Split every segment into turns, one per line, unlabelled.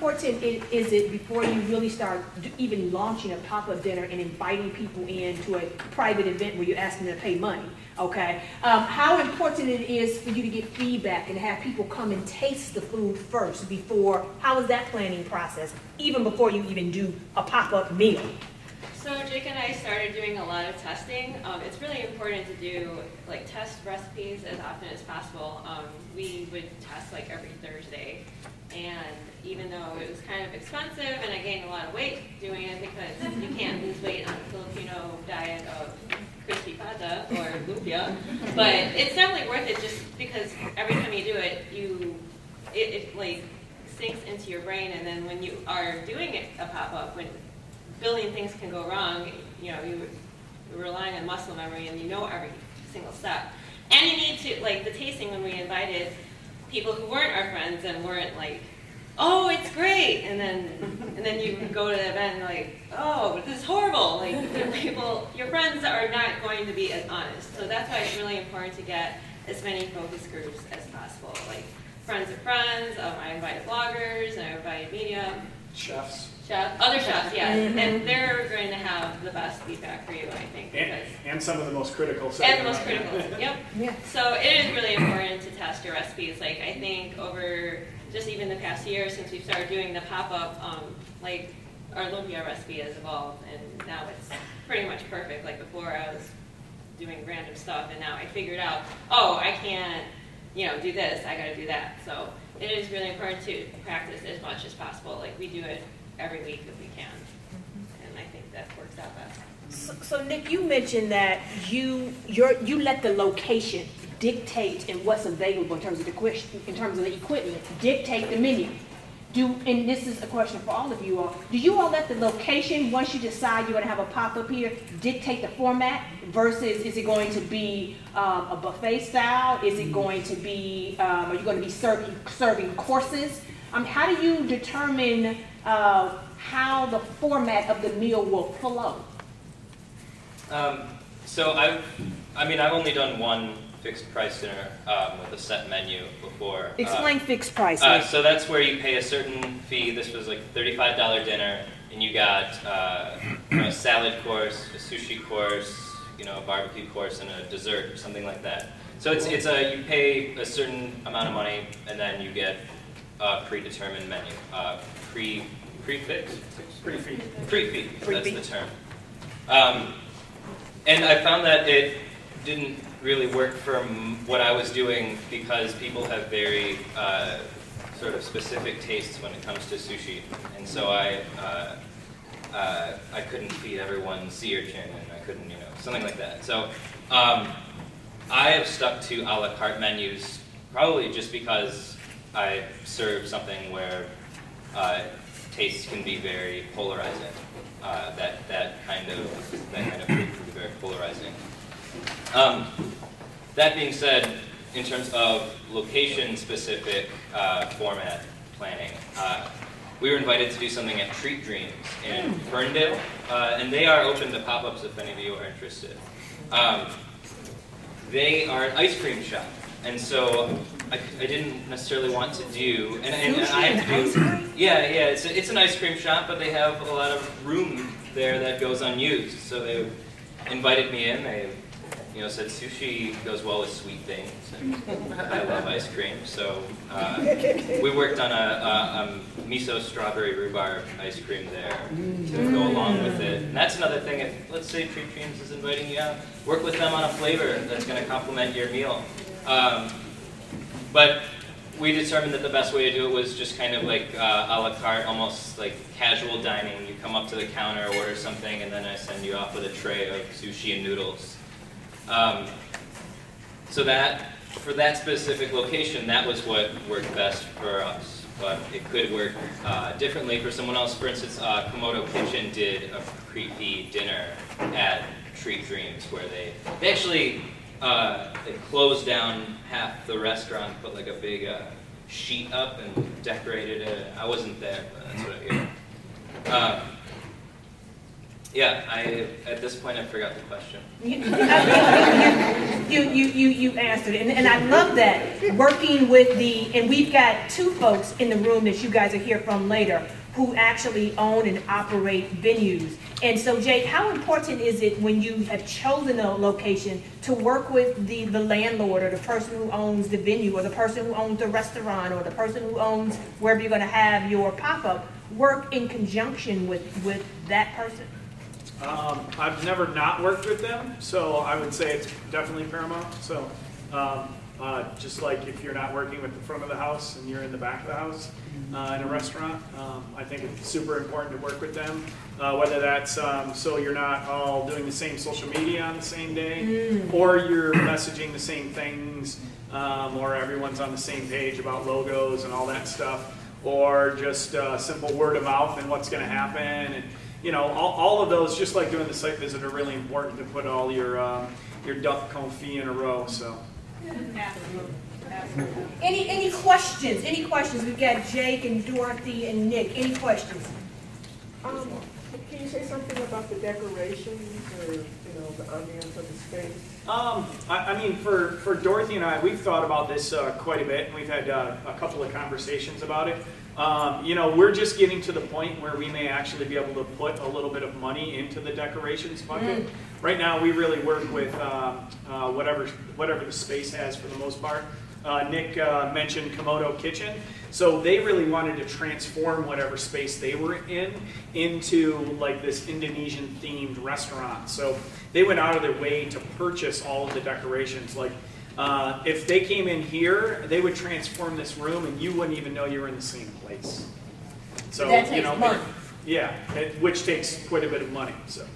important is it before you really start even launching a pop-up dinner and inviting people into a private event where you're asking them to pay money, okay? How important it is for you to get feedback and have people come and taste the food first before, how is that planning process, even before you even do a pop-up meal?
So Jake and I started doing a lot of testing. It's really important to do, like, test recipes as often as possible. We would test like every Thursday, and even though it was kind of expensive and I gained a lot of weight doing it because you can't lose weight on the Filipino diet of crispy pata or lumpia, but it's definitely worth it just because every time you do it, it like sinks into your brain, and then when you are doing a pop-up, when billion things can go wrong, you know, you're relying on muscle memory and you know every single step. And you need to, like the tasting when we invited people who weren't our friends and weren't like, oh, it's great, and then you go to the event and like, oh, this is horrible. Like your friends are not going to be as honest. So that's why it's really important to get as many focus groups as possible. Like friends of friends, I invited bloggers, and I invited media. Other chefs, yes, and they're going to have the best feedback for you, I think.
And some of the most critical.
And the most critical, yep. Yeah. So it is really important to test your recipes. Like I think over just even the past year since we've started doing the pop-up, like our lumpia recipe has evolved, and now it's pretty much perfect. Like before I was doing random stuff, and now I figured out, oh, I can't, you know, do this, I gotta do that. So it is really important to practice as much as possible. Like we do it every week if we can, and I think that works out best.
So Nick, you mentioned that you let the location dictate and what's available in terms of the equipment, dictate the menu. And this is a question for all of you all. Do you all let the location, once you decide you're going to have a pop-up here, dictate the format versus is it going to be a buffet style? Is it going to be, are you going to be serving courses? How do you determine how the format of the meal will flow?
So I've only done one fixed price dinner with a set menu before.
Explain fixed price.
So that's where you pay a certain fee. This was like a $35 dinner, and you got a salad course, a sushi course, you know, a barbecue course, and a dessert or something like that. So it's you pay a certain amount of money, and then you get a predetermined menu. Prefix? Pre-fee. That's the term. And I found that it didn't really work for what I was doing because people have very sort of specific tastes when it comes to sushi, and so I couldn't feed everyone sea urchin, and I couldn't, you know, something like that. So I have stuck to a la carte menus probably just because I serve something where tastes can be very polarizing. That kind of food can be very polarizing. That being said, in terms of location-specific format planning, we were invited to do something at Treat Dreams in Ferndale, and they are open to pop-ups if any of you are interested. They are an ice cream shop, and so I didn't necessarily want to do, and I have to do, it's an ice cream shop, but they have a lot of room there that goes unused. So they invited me in. They, you know, said sushi goes well with sweet things, and I love ice cream. So we worked on a miso strawberry rhubarb ice cream there to go along with it. And that's another thing. If let's say Treat Dreams is inviting you out, work with them on a flavor that's going to complement your meal. But we determined that the best way to do it was just kind of like a la carte, almost like casual dining. You come up to the counter, order something, and then I send you off with a tray of sushi and noodles. So that, for that specific location, that was what worked best for us. But it could work differently for someone else. For instance, Komodo Kitchen did a pre-fee dinner at Treat Dreams where they actually they closed down half the restaurant, put like a big sheet up and decorated it. I wasn't there, but that's what I hear. Yeah, at this point I forgot the question.
You answered it, and I love that, working with and we've got two folks in the room that you guys will hear from later who actually own and operate venues. And so, Jake, how important is it when you have chosen a location to work with the landlord or the person who owns the venue or the person who owns the restaurant or the person who owns wherever you're going to have your pop-up, work in conjunction with that person?
I've never not worked with them, so I would say it's definitely paramount. So just like if you're not working with the front of the house and you're in the back of the house in a restaurant, I think it's super important to work with them, whether that's so you're not all doing the same social media on the same day, or you're messaging the same things, or everyone's on the same page about logos and all that stuff, or just simple word of mouth and what's going to happen. And, you know, all of those, just like doing the site visit, are really important to put all your duck confit in a row. So.
Absolutely. Absolutely. Any questions? Any questions? We've got Jake and Dorothy and Nick. Any questions?
Can you say something about the decorations or the ambiance of the space?
I mean, for Dorothy and I, we've thought about this quite a bit, and we've had a couple of conversations about it. We're just getting to the point where we may actually be able to put a little bit of money into the decorations bucket. Right now, we really work with whatever the space has for the most part. Nick mentioned Komodo Kitchen. So they really wanted to transform whatever space they were in into like this Indonesian themed restaurant. So they went out of their way to purchase all of the decorations. Like if they came in here, they would transform this room and you wouldn't even know you were in the same place. So
that takes money.
Yeah, which takes quite a bit of money. So.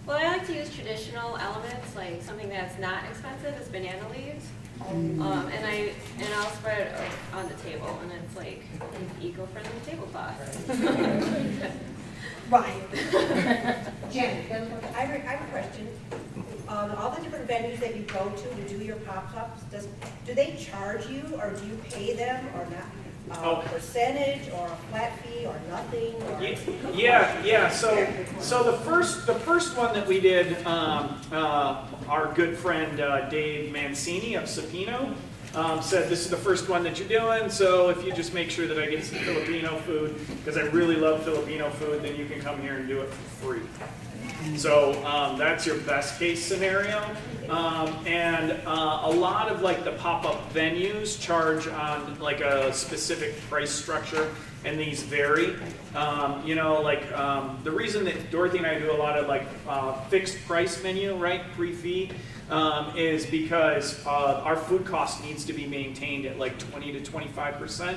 Well, I like to use traditional elements, like something that's not expensive is banana leaves. And I'll spread it on the table, and it's like eco-friendly tablecloth.
Right. Jen,
I have a question. All the different venues that you go to do your pop-ups, do they charge you, or do you pay them, or not? Percentage, or a flat fee, or nothing? Or
Yeah. So the first one that we did, our good friend Dave Mancini of Sapino said, this is the first one that you're doing, so if you just make sure that I get some Filipino food, because I really love Filipino food, then you can come here and do it for free. So that's your best case scenario. And a lot of like the pop-up venues charge on like a specific price structure, and these vary. The reason that Dorothy and I do a lot of like fixed price menu, right, pre-fee, is because our food cost needs to be maintained at like 20 to 25%.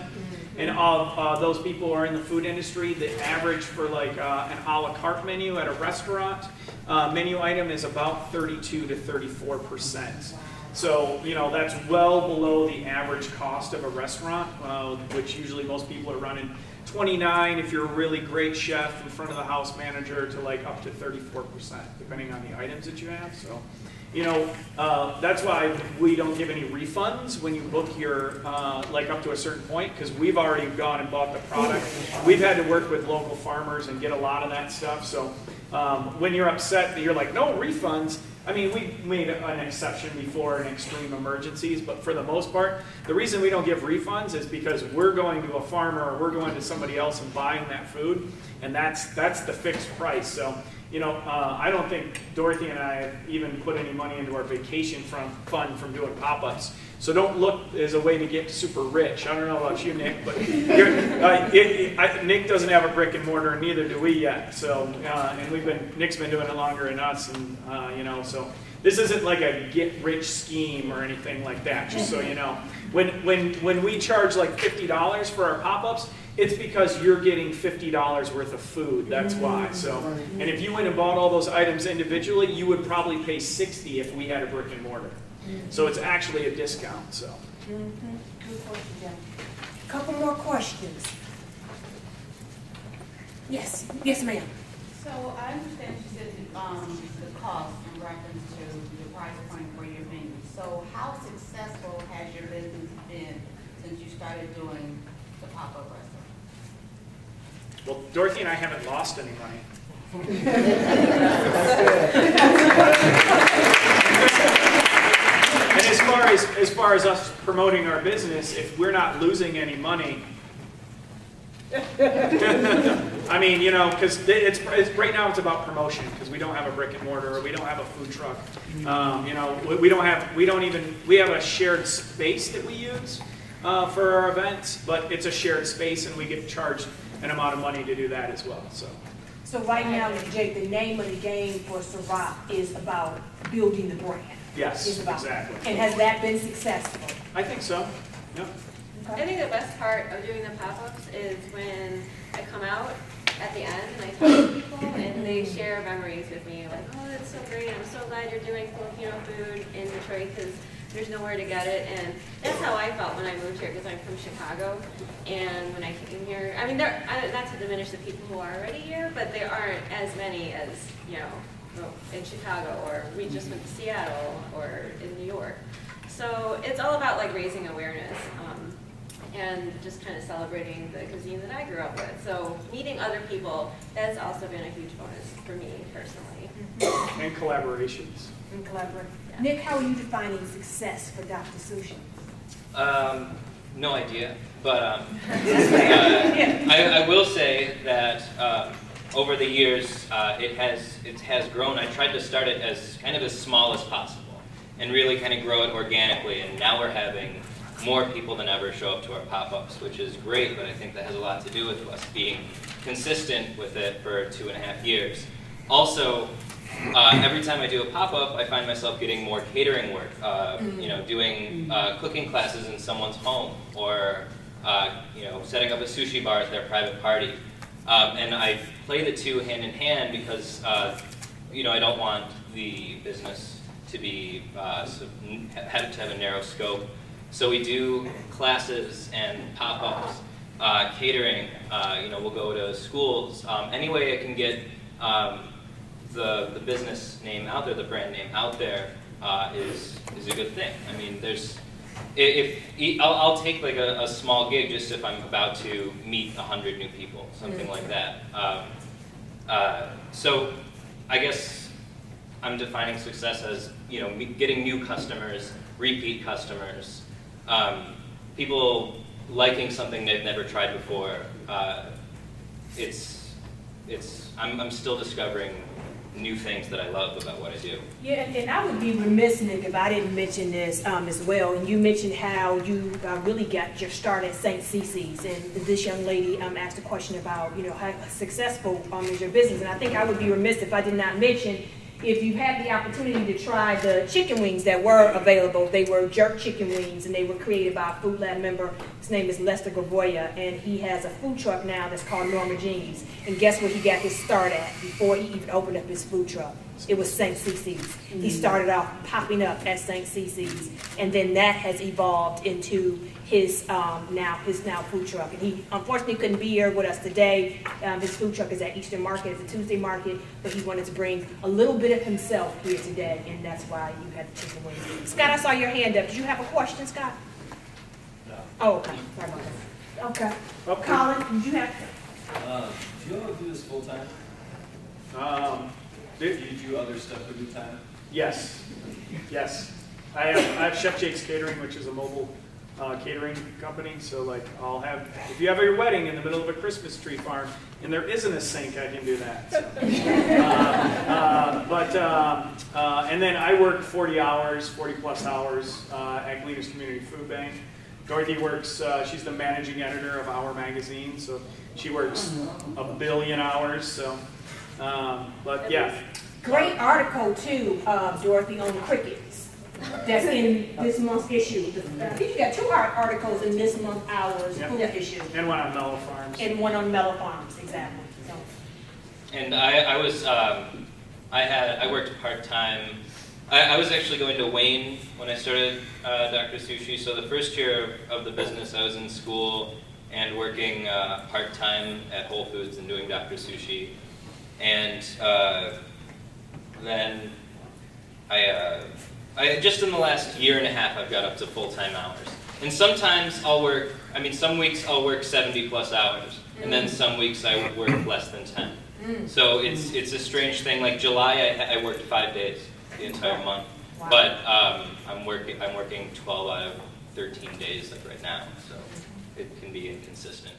And of those people who are in the food industry, the average for like an a la carte menu at a restaurant menu item is about 32 to 34%. So, that's well below the average cost of a restaurant, which usually most people are running 29 if you're a really great chef in front of the house manager, to like up to 34%, depending on the items that you have. So, that's why we don't give any refunds when you book your, like up to a certain point, because we've already gone and bought the product. We've had to work with local farmers and get a lot of that stuff. So when you're upset that you're like, no refunds, I mean, we made an exception before in extreme emergencies, but for the most part, the reason we don't give refunds is because we're going to a farmer or we're going to somebody else and buying that food, and that's the fixed price. So, I don't think Dorothy and I have even put any money into our vacation fund from doing pop-ups. So don't look as a way to get super rich. I don't know about you, Nick, but Nick doesn't have a brick and mortar, and neither do we yet. So, and Nick's been doing it longer than us, and so this isn't like a get-rich scheme or anything like that. Just so you know, when we charge like $50 for our pop-ups, it's because you're getting $50 worth of food. That's why. So, and if you went and bought all those items individually, you would probably pay $60 if we had a brick and mortar. So it's actually a discount. So.
Good question, Jen. A couple more questions. Yes, ma'am.
So I understand you said the cost in reference to the price point for your venue. So how successful has your business been since you started doing the pop-up restaurant?
Well, Dorothy and I haven't lost any money. And as far as us promoting our business, if we're not losing any money, I mean, you know, because it's right now it's about promotion because we don't have a brick and mortar or we don't have a food truck. You know, we have a shared space that we use for our events, but it's a shared space and we get charged an amount of money to do that as well.
So right now, Jake, the name of the game for Ciroc is about building the brand.
Yes, exactly.
And has that been successful?
I think so. Yep.
I think the best part of doing the pop-ups is when I come out at the end and I talk to people and they share memories with me, like, oh, that's so great, I'm so glad you're doing Filipino food in Detroit because there's nowhere to get it. And that's how I felt when I moved here because I'm from Chicago. And when I came here, I mean, not to diminish the people who are already here, but there aren't as many as, you know, in Chicago, or we just went to Seattle or in New York. So it's all about like raising awareness. And just kind of celebrating the cuisine that I grew up with. So meeting other people, that's also been a huge bonus for me personally.
And collaborations.
And collaborate.
Yeah.
Nick, how are you defining success for Dr. Sushi?
No idea, but I will say that over the years it has grown. I tried to start it as kind of as small as possible and really kind of grow it organically, and now we're having more people than ever show up to our pop-ups, which is great, but I think that has a lot to do with us being consistent with it for 2.5 years. Also, every time I do a pop-up, I find myself getting more catering work, you know, doing cooking classes in someone's home, or you know, setting up a sushi bar at their private party. And I play the two hand in hand because you know, I don't want the business to be have a narrow scope. So we do classes and pop-ups, catering. You know, we'll go to schools. Any way I can get the business name out there, the brand name out there, is a good thing. I mean, I'll take like a small gig just if I'm about to meet 100 new people, something like that. So I guess I'm defining success as, you know, getting new customers, repeat customers. People liking something they've never tried before. I'm still discovering new things that I love about what I do.
Yeah, and I would be remiss, Nick, if I didn't mention this as well. And you mentioned how you really got your start at St. Cece's, and this young lady asked a question about, you know, how successful is your business. And I think I would be remiss if I did not mention, if you had the opportunity to try the chicken wings that were available. They were jerk chicken wings, and they were created by a Food Lab member. His name is Lester Gavoya, and he has a food truck now that's called Norma Jean's. And guess where he got his start at before he even opened up his food truck? It was St. Cece's. He started off popping up at St. Cece's, and then that has evolved into his now food truck. And he unfortunately couldn't be here with us today. His food truck is at Eastern Market. It's a Tuesday market, but he wanted to bring a little bit of himself here today, and that's why you had the chicken wings. Scott, I saw your hand up. Did you have a question, Scott?
No.
Oh, okay. Sorry about that. Okay. Colin, did you have?
Do you all do this full time? Do you do other stuff every time?
Yes. Yes. I have Chef Jake's Catering, which is a mobile catering company. So like I'll have, if you have your wedding in the middle of a Christmas tree farm and there isn't a sink, I can do that. So. And then I work 40 plus hours at Gleaners Community Food Bank. Dorothy works, she's the managing editor of Our Magazine, so she works 1 billion hours. So, but yeah.
Great article too, Dorothy, on crickets. That's in this month's issue. I think you got 2 articles in this month's Hours food issue.
And one on Mellow Farms.
And one on Mellow Farms, exactly. So.
And I worked part-time. I was actually going to Wayne when I started Dr. Sushi. So the first year of the business, I was in school and working part-time at Whole Foods and doing Dr. Sushi. And then I just in the last 1.5 years, I've got up to full-time hours. And sometimes I'll work, some weeks I'll work 70 plus hours. And then some weeks I would work less than 10. So it's a strange thing. Like July, I worked 5 days the entire month,
Wow.
but I'm working 12 out of 13 days like right now, so it can be inconsistent.